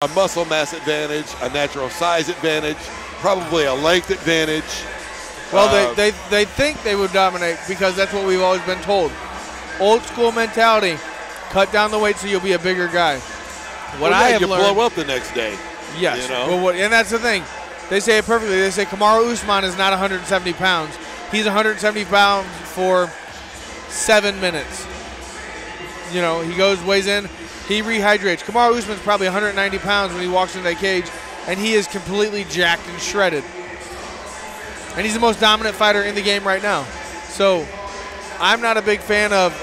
A muscle mass advantage, a natural size advantage, probably a length advantage. Well, they think they would dominate because that's what we've always been told. Old school mentality, cut down the weight so you'll be a bigger guy. What I have learned, blow up the next day. Yes, you know? and that's the thing. They say it perfectly. They say Kamaru Usman is not 170 pounds. He's 170 pounds for 7 minutes. You know, he goes, weighs in, he rehydrates. Kamaru Usman's probably 190 pounds when he walks into that cage, and he is completely jacked and shredded. And he's the most dominant fighter in the game right now. So I'm not a big fan of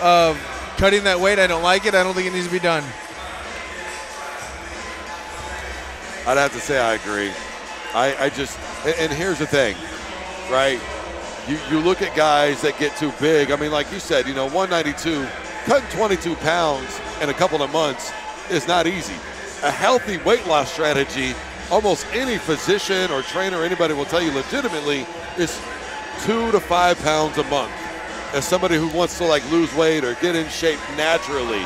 cutting that weight. I don't like it. I don't think it needs to be done. I'd have to say I agree. I just, and here's the thing, right? You look at guys that get too big. I mean, like you said, you know, 192, cutting 22 pounds in a couple of months is not easy. A healthy weight loss strategy, almost any physician or trainer or anybody will tell you legitimately, is 2 to 5 pounds a month. As somebody who wants to like lose weight or get in shape naturally,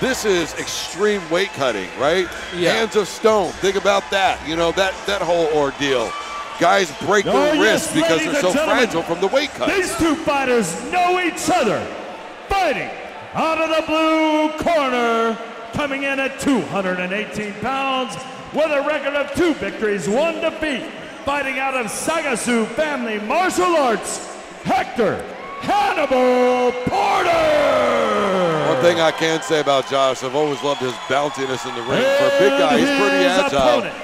this is extreme weight cutting, right? Yeah. Hands of stone. Think about that. You know, that whole ordeal. Guys break their wrists because they're so fragile from the weight cut. These two fighters know each other. Fighting out of the blue corner, coming in at 218 pounds with a record of 2 victories, 1 defeat. Fighting out of Sagasu Family Martial Arts, Hector Hannibal Porter. One thing I can say about Josh, I've always loved his bounciness in the ring. For a big guy, he's pretty agile. Opponent,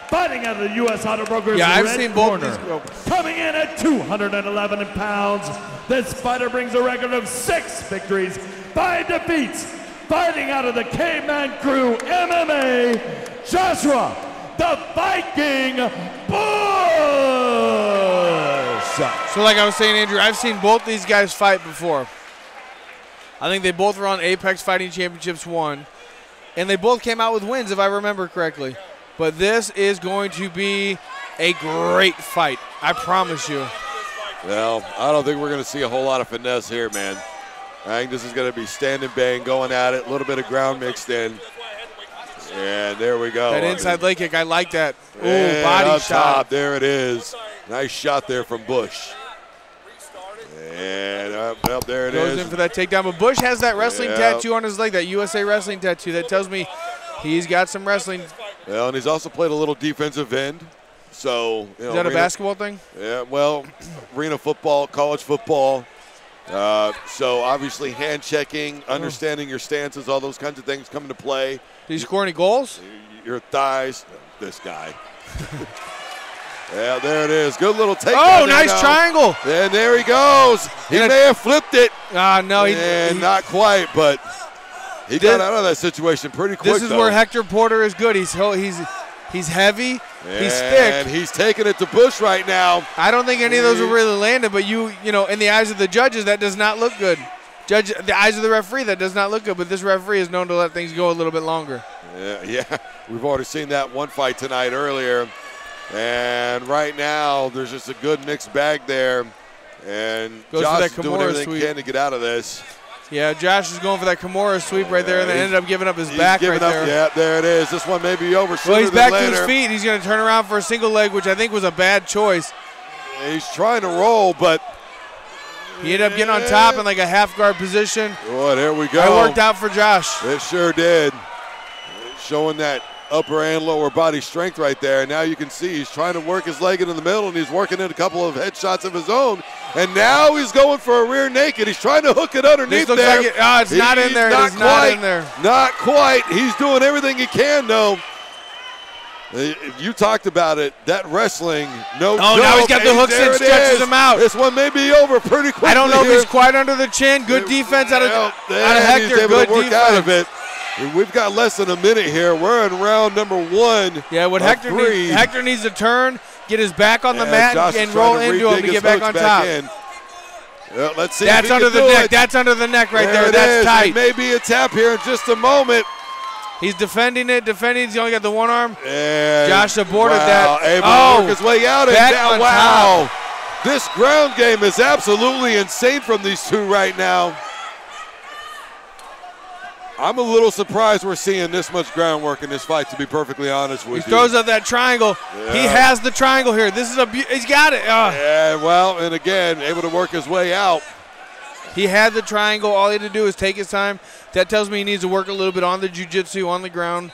fighting out of the U.S. Auto Brokers, yeah, I've red seen both corner, these. coming in at 211 pounds. This fighter brings a record of 6 victories, 5 defeats. Fighting out of the K-Man Crew MMA, Joshua the Viking Bush. So like I was saying, Andrew, I've seen both these guys fight before. I think they both were on Apex Fighting Championships 1, and they both came out with wins, if I remember correctly. But this is going to be a great fight, I promise you. Well, I don't think we're going to see a whole lot of finesse here, man. I think this is going to be stand and bang, going at it, a little bit of ground mixed in. And there we go. That inside leg kick, I like that. Ooh, and body up shot. top, there it is. Nice shot there from Bush. And up there it is. Goes in for that takedown, but Bush has that wrestling tattoo on his leg, that USA wrestling tattoo. That tells me he's got some wrestling. Well, and he's also played a little defensive end. So, you know, is that a basketball thing? Yeah, well, arena football, college football. So obviously hand checking, understanding your stances, all those kinds of things come into play. Did he score any goals? Your thighs, this guy. Yeah, there it is. Good little takedown. Oh, nice triangle. And there he goes. He may have flipped it. No, he not quite, but he got out of that situation pretty quick. This is where Hector Porter is good. He's heavy. He's thick. And he's taking it to Bush right now. I don't think any of those will really land it, but you know, in the eyes of the judges, that does not look good. The eyes of the referee, that does not look good, but this referee is known to let things go a little bit longer. Yeah. We've already seen that one fight tonight earlier. And right now, there's just a good mixed bag there. And Josh is doing everything he can to get out of this. Yeah, Josh is going for that Kimura sweep right there, and then ended up giving up his back right there. Yeah, there it is. This one may be over sooner Well, he's back than later. to his feet. He's going to turn around for a single leg, which I think was a bad choice. He's trying to roll, but he ended up getting on top in like a half guard position. Oh, there we go. It worked out for Josh. It sure did. Showing that upper and lower body strength right there. Now you can see he's trying to work his leg into the middle, and he's working in a couple of headshots of his own. And now he's going for a rear naked. He's trying to hook it underneath there. Like it's not in there. It's not in there. Not quite. He's doing everything he can, though. You talked about it. That wrestling, no joke. Now he's got the hooks and stretches him out. This one may be over pretty quickly. I don't know if he's quite under the chin. Good defense out of Hector. He's able Good to work defense. out of it. We've got less than a minute here. We're in round number 1. Yeah, what Hector needs to turn, get his back on the mat, and roll into him to get back on top. Let's see. That's under the neck. That's under the neck right there. That's tight. It may be a tap here in just a moment. He's defending it. He's only got the one arm. And Josh aborted that. Able to work his way out. And now, wow. This ground game is absolutely insane from these two right now. I'm a little surprised we're seeing this much groundwork in this fight, to be perfectly honest with you. He throws up that triangle. Yeah. He has the triangle here. This is he's got it. Yeah, well, and again, able to work his way out. He had the triangle. All he had to do is take his time. That tells me he needs to work a little bit on the jiu-jitsu, on the ground,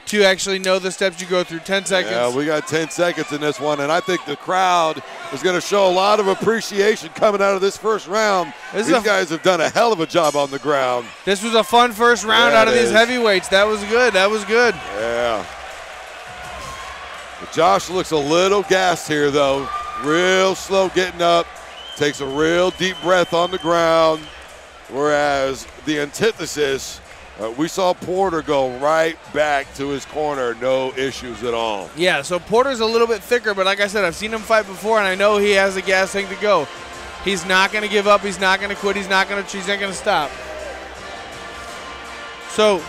to actually know the steps you go through. 10 seconds. Yeah, we got 10 seconds in this one, and I think the crowd is going to show a lot of appreciation coming out of this first round. These guys have done a hell of a job on the ground. This was a fun first round out of these heavyweights. That was good. That was good. Yeah. But Josh looks a little gassed here, though. Real slow getting up. Takes a real deep breath on the ground. Whereas the antithesis, we saw Porter go right back to his corner, no issues at all. Yeah, so Porter's a little bit thicker, but like I said, I've seen him fight before, and I know he has the gas tank to go. He's not going to give up. He's not going to quit. He's not going to stop. So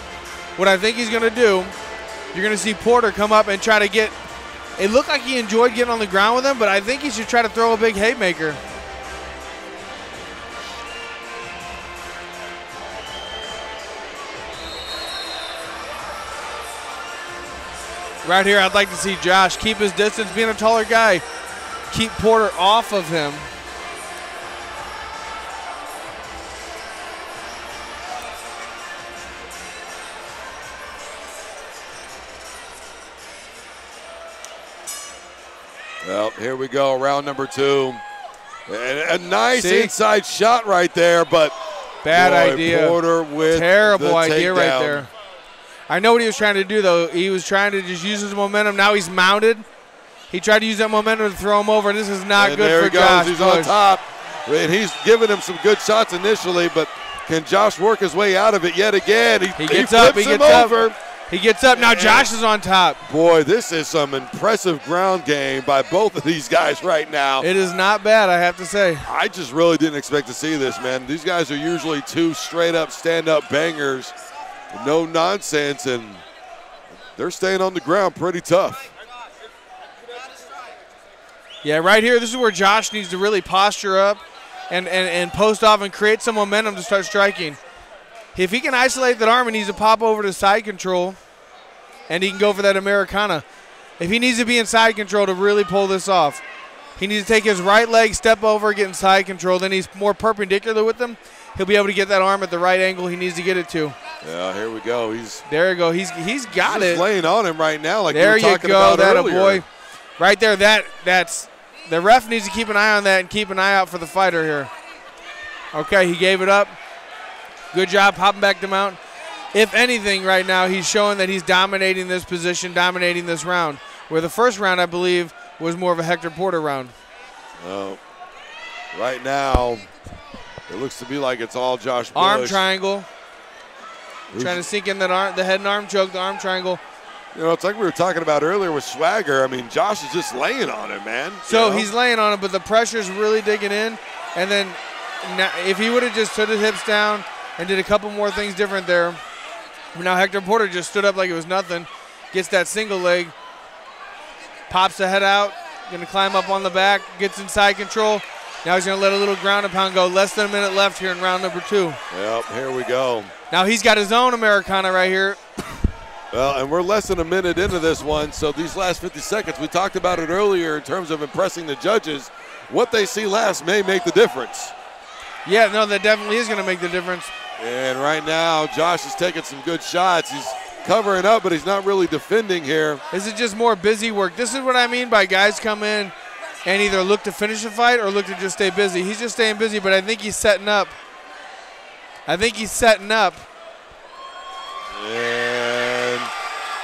what I think he's going to do, you're going to see Porter come up and try to get – it looked like he enjoyed getting on the ground with him, but I think he should try to throw a big haymaker. Right here, I'd like to see Josh keep his distance, being a taller guy. Keep Porter off of him. Well, here we go, round number 2. And a nice inside shot right there, but bad idea. Porter with terrible idea takedown. Right there. I know what he was trying to do, though. He was trying to just use his momentum. Now he's mounted. He tried to use that momentum to throw him over. This is not good for Josh. He's on top. And he's giving him some good shots initially, but can Josh work his way out of it yet again? He gets up. He gets over. He gets up. Now Josh is on top. Boy, this is some impressive ground game by both of these guys right now. It is not bad, I have to say. I just really didn't expect to see this, man. These guys are usually 2 straight-up stand-up bangers. No nonsense, and they're staying on the ground pretty tough. Yeah, right here, this is where Josh needs to really posture up and post off and create some momentum to start striking. If he can isolate that arm, he needs to pop over to side control, and he can go for that Americana. If he needs to be in side control to really pull this off, he needs to take his right leg, step over, get in side control. Then he's more perpendicular with him. He'll be able to get that arm at the right angle he needs to get it to. Yeah, here we go. There you go. He's got it. He's laying on him right now, like there we were talking you go. about That earlier. a boy. Right there. That's the ref needs to keep an eye on that and keep an eye out for the fighter here. Okay, he gave it up. Good job popping back to mount. If anything, right now he's showing that he's dominating this position, dominating this round. Where the first round, I believe, was more of a Hector Porter round. Right now, it looks to be like it's all Josh Bush. Arm triangle. Trying to sink in that arm, the head and arm choke, the arm triangle. You know, it's like we were talking about earlier with Swagger. I mean, Josh is just laying on him, man. So he's laying on him, but the pressure's really digging in. And then if he would have just stood his hips down and did a couple more things different there. Now Hector Porter just stood up like it was nothing. Gets that single leg. Pops the head out. Going to climb up on the back. Gets inside control. Now he's going to let a little ground and pound go. Less than a minute left here in round number 2. Yep, here we go. Now he's got his own Americana right here. Well, and we're less than a minute into this one, so these last 50 seconds, we talked about it earlier in terms of impressing the judges. What they see last may make the difference. Yeah, no, that definitely is going to make the difference. And right now, Josh is taking some good shots. He's covering up, but he's not really defending here. This is just more busy work. This is what I mean by guys come in and either look to finish the fight or look to just stay busy. He's just staying busy, but I think he's setting up. And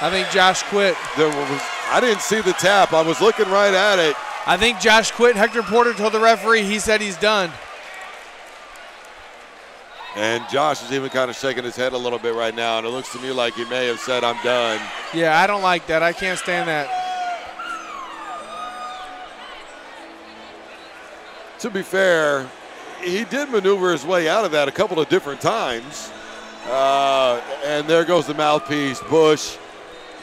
I think Josh quit. I didn't see the tap. I was looking right at it. I think Josh quit. Hector Porter told the referee, he said he's done. And Josh is even kind of shaking his head a little bit right now, and it looks to me like he may have said, I'm done. Yeah, I don't like that. I can't stand that. To be fair, he did maneuver his way out of that a couple of different times. And there goes the mouthpiece. Bush,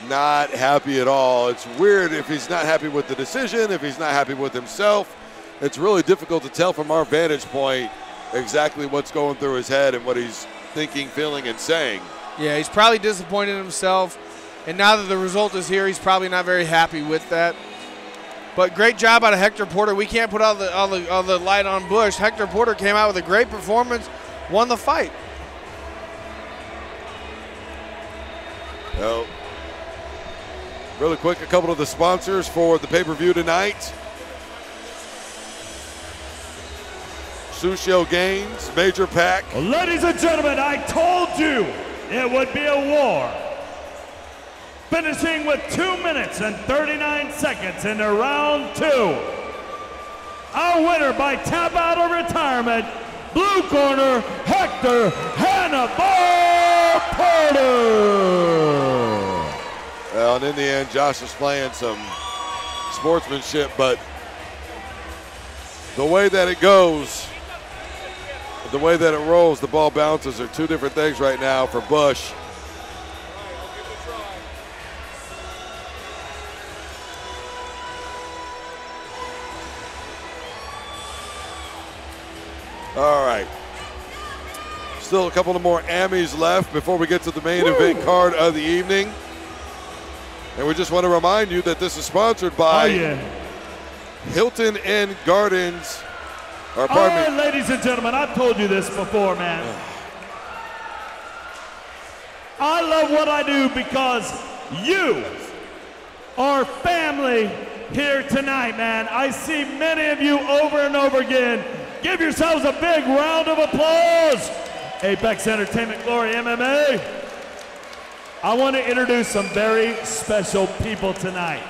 not happy at all. It's weird if he's not happy with the decision, if he's not happy with himself. It's really difficult to tell from our vantage point exactly what's going through his head and what he's thinking, feeling, and saying. Yeah, he's probably disappointed in himself. And now that the result is here, he's probably not very happy with that. But great job out of Hector Porter. We can't put all the light on Bush. Hector Porter came out with a great performance, won the fight. Well, really quick, a couple of the sponsors for the pay-per-view tonight. Sushio Gaines, Major Pack. Well, ladies and gentlemen, I told you it would be a war. Finishing with 2 minutes and 39 seconds into round 2. Our winner by tap out of retirement, blue corner, Hector Hannibal Porter. Well, and in the end, Josh is playing some sportsmanship, but the way that it goes, the way that it rolls, the ball bounces are two different things right now for Bush. All right. Still a couple of more Emmys left before we get to the main event card of the evening. And we just want to remind you that this is sponsored by Hilton Inn Gardens. All right, ladies and gentlemen, I've told you this before, man. I love what I do because you are family here tonight, man. I see many of you over and over again. Give yourselves a big round of applause. Apex Entertainment Glory MMA. I want to introduce some very special people tonight.